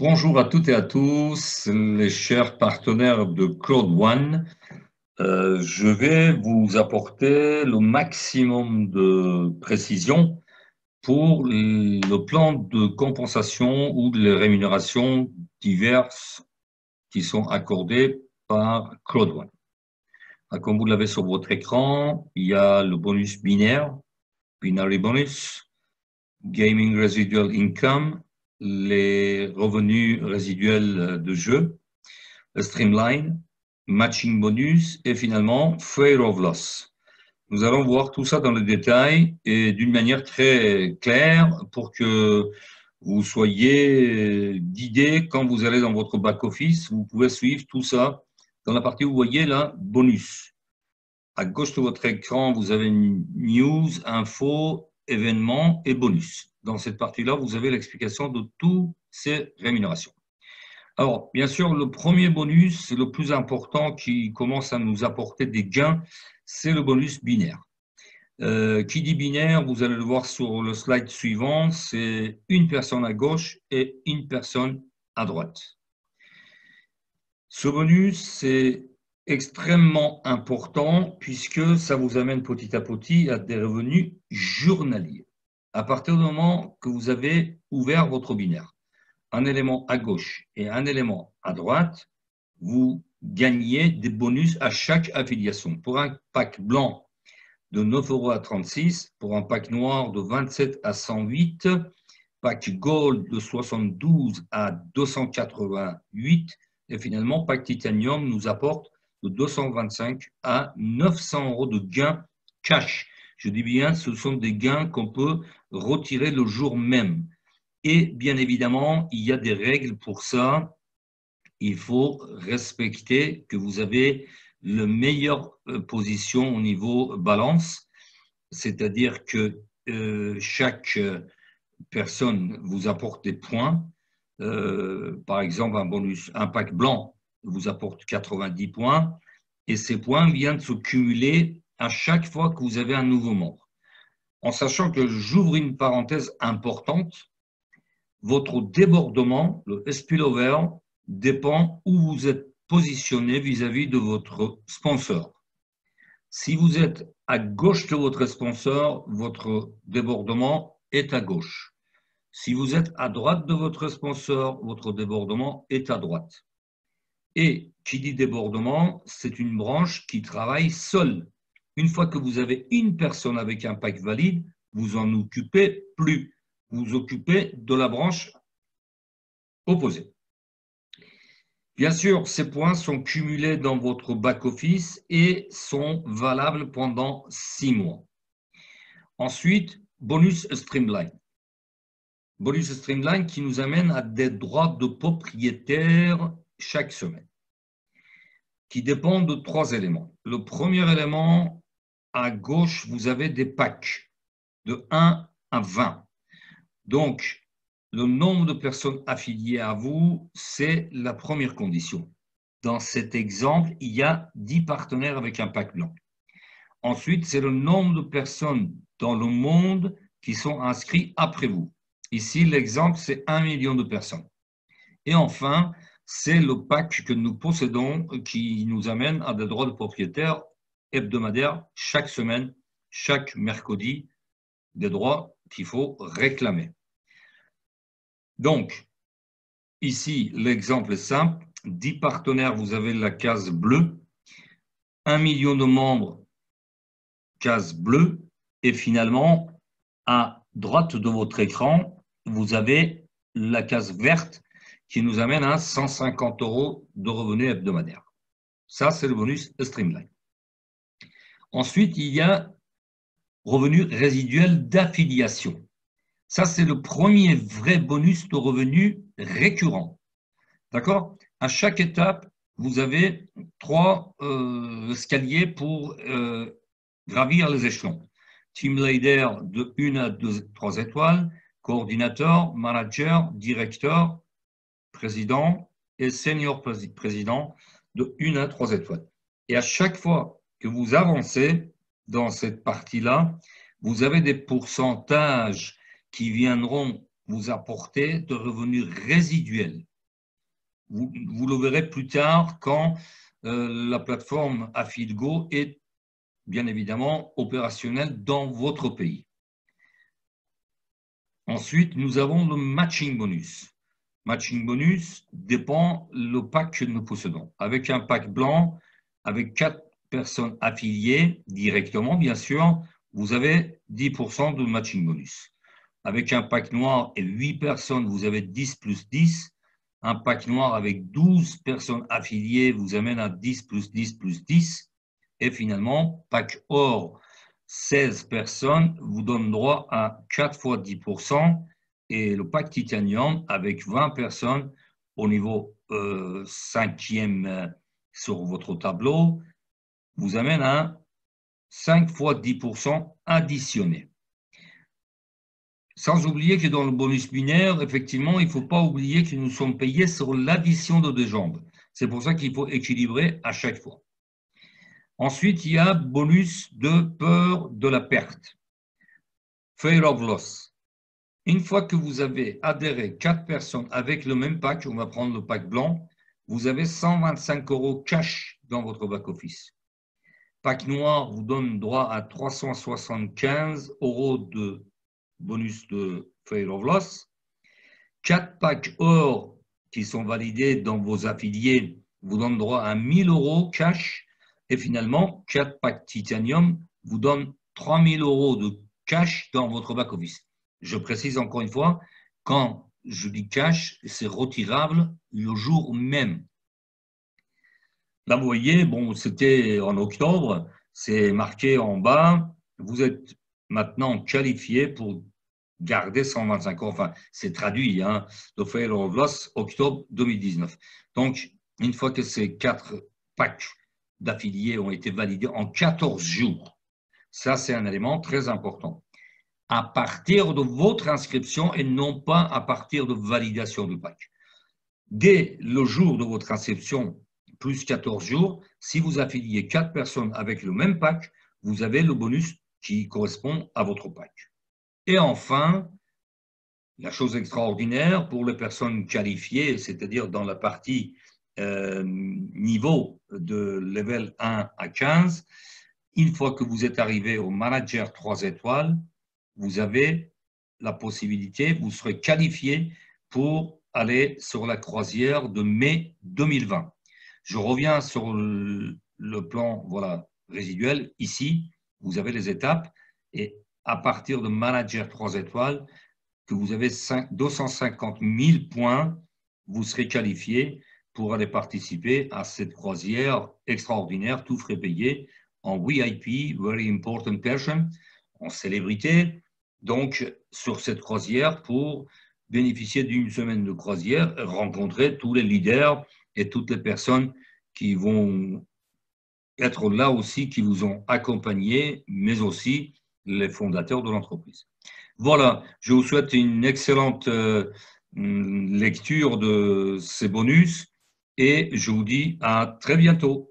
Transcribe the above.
Bonjour à toutes et à tous, les chers partenaires de Cloud One. Je vais vous apporter le maximum de précision pour le plan de compensation ou de rémunération diverses qui sont accordées par Cloud One. Comme vous l'avez sur votre écran, il y a le bonus binaire, Binary Bonus, Gaming Residual Income, les revenus résiduels de jeu, le Streamline, Matching Bonus et finalement Fear of Loss. Nous allons voir tout ça dans le détail et d'une manière très claire pour que vous soyez guidés quand vous allez dans votre back-office. Vous pouvez suivre tout ça dans la partie où vous voyez là, bonus. À gauche de votre écran, vous avez news, info, événements et bonus. Dans cette partie-là, vous avez l'explication de toutes ces rémunérations. Alors, bien sûr, le premier bonus, c'est le plus important qui commence à nous apporter des gains, c'est le bonus binaire. Qui dit binaire, vous allez le voir sur le slide suivant, c'est une personne à gauche et une personne à droite. Ce bonus, c'est extrêmement important puisque ça vous amène petit à petit à des revenus journaliers. À partir du moment que vous avez ouvert votre binaire, un élément à gauche et un élément à droite, vous gagnez des bonus à chaque affiliation. Pour un pack blanc de 9 € à 36, pour un pack noir de 27 à 108, pack gold de 72 à 288, et finalement, pack titanium nous apporte de 225 à 900 € de gains cash. Je dis bien, ce sont des gains qu'on peut retirer le jour même. Et bien évidemment, il y a des règles pour ça. Il faut respecter que vous avez la meilleure position au niveau balance, c'est-à-dire que chaque personne vous apporte des points. Par exemple, un pack blanc vous apporte 90 points et ces points viennent se cumuler à chaque fois que vous avez un nouveau membre. En sachant que j'ouvre une parenthèse importante, votre débordement, le spillover, dépend où vous êtes positionné vis-à-vis de votre sponsor. Si vous êtes à gauche de votre sponsor, votre débordement est à gauche. Si vous êtes à droite de votre sponsor, votre débordement est à droite. Et qui dit débordement, c'est une branche qui travaille seule. Une fois que vous avez une personne avec un pack valide, vous en occupez plus. Vous vous occupez de la branche opposée. Bien sûr, ces points sont cumulés dans votre back-office et sont valables pendant 6 mois. Ensuite, bonus Streamline. Bonus Streamline qui nous amène à des droits de propriétaire chaque semaine, qui dépendent de 3 éléments. Le premier élément, à gauche, vous avez des packs de 1 à 20. Donc, le nombre de personnes affiliées à vous, c'est la première condition. Dans cet exemple, il y a 10 partenaires avec un pack blanc. Ensuite, c'est le nombre de personnes dans le monde qui sont inscrits après vous. Ici, l'exemple, c'est 1 million de personnes. Et enfin, c'est le pack que nous possédons qui nous amène à des droits de propriétaire hebdomadaires chaque semaine, chaque mercredi, des droits qu'il faut réclamer. Donc, ici, l'exemple est simple. 10 partenaires, vous avez la case bleue. 1 million de membres, case bleue. Et finalement, à droite de votre écran, vous avez la case verte qui nous amène à 150 € de revenus hebdomadaires. Ça, c'est le bonus Streamline. Ensuite, il y a revenus résiduels d'affiliation. Ça, c'est le premier vrai bonus de revenus récurrents. D'accord? À chaque étape, vous avez 3 escaliers pour gravir les échelons. Team leader de 1 à 3 étoiles, coordinateur, manager, directeur, président et senior président de 1 à 3 étoiles. Et à chaque fois que vous avancez dans cette partie-là, vous avez des pourcentages qui viendront vous apporter de revenus résiduels. vous le verrez plus tard quand la plateforme AffiliGo est bien évidemment opérationnelle dans votre pays. Ensuite, nous avons le matching bonus. Matching bonus dépend le pack que nous possédons. Avec un pack blanc, avec 4 personnes affiliées directement, bien sûr, vous avez 10% de matching bonus. Avec un pack noir et 8 personnes, vous avez 10 plus 10. Un pack noir avec 12 personnes affiliées vous amène à 10 plus 10 plus 10. Et finalement, pack or, 16 personnes vous donne droit à 4 fois 10%. Et le pack titanium avec 20 personnes au niveau 5e sur votre tableau vous amène à 5 fois 10% additionné. Sans oublier que dans le bonus binaire, effectivement, il ne faut pas oublier que nous sommes payés sur l'addition de deux jambes. C'est pour ça qu'il faut équilibrer à chaque fois. Ensuite, il y a bonus de peur de la perte. Fear of loss. Une fois que vous avez adhéré 4 personnes avec le même pack, on va prendre le pack blanc, vous avez 125 € cash dans votre back-office. Pack noir vous donne droit à 375 € de bonus de Fear of Loss. 4 packs or qui sont validés dans vos affiliés vous donnent droit à 1000 € cash. Et finalement, 4 packs titanium vous donnent 3000 € de cash dans votre back-office. Je précise encore une fois, quand je dis cash, c'est retirable le jour même. Là, vous voyez, bon, c'était en octobre, c'est marqué en bas, vous êtes maintenant qualifié pour garder 125 €. Enfin, c'est traduit, hein, de Fear of Loss, octobre 2019. Donc, une fois que ces 4 packs d'affiliés ont été validés en 14 jours, ça, c'est un élément très important. À partir de votre inscription et non pas à partir de validation du pack. Dès le jour de votre inscription, plus 14 jours, si vous affiliez 4 personnes avec le même pack, vous avez le bonus qui correspond à votre pack. Et enfin, la chose extraordinaire pour les personnes qualifiées, c'est-à-dire dans la partie niveau de level 1 à 15, une fois que vous êtes arrivé au manager 3 étoiles, vous avez la possibilité, vous serez qualifié pour aller sur la croisière de mai 2020. Je reviens sur le plan voilà, résiduel. Ici, vous avez les étapes et à partir de manager 3 étoiles, que vous avez 250 000 points, vous serez qualifié pour aller participer à cette croisière extraordinaire, tout frais payé, en VIP, Very Important Person, en célébrité, donc sur cette croisière pour bénéficier d'une semaine de croisière, rencontrer tous les leaders et toutes les personnes qui vont être là aussi, qui vous ont accompagné, mais aussi les fondateurs de l'entreprise. Voilà, je vous souhaite une excellente lecture de ces bonus et je vous dis à très bientôt.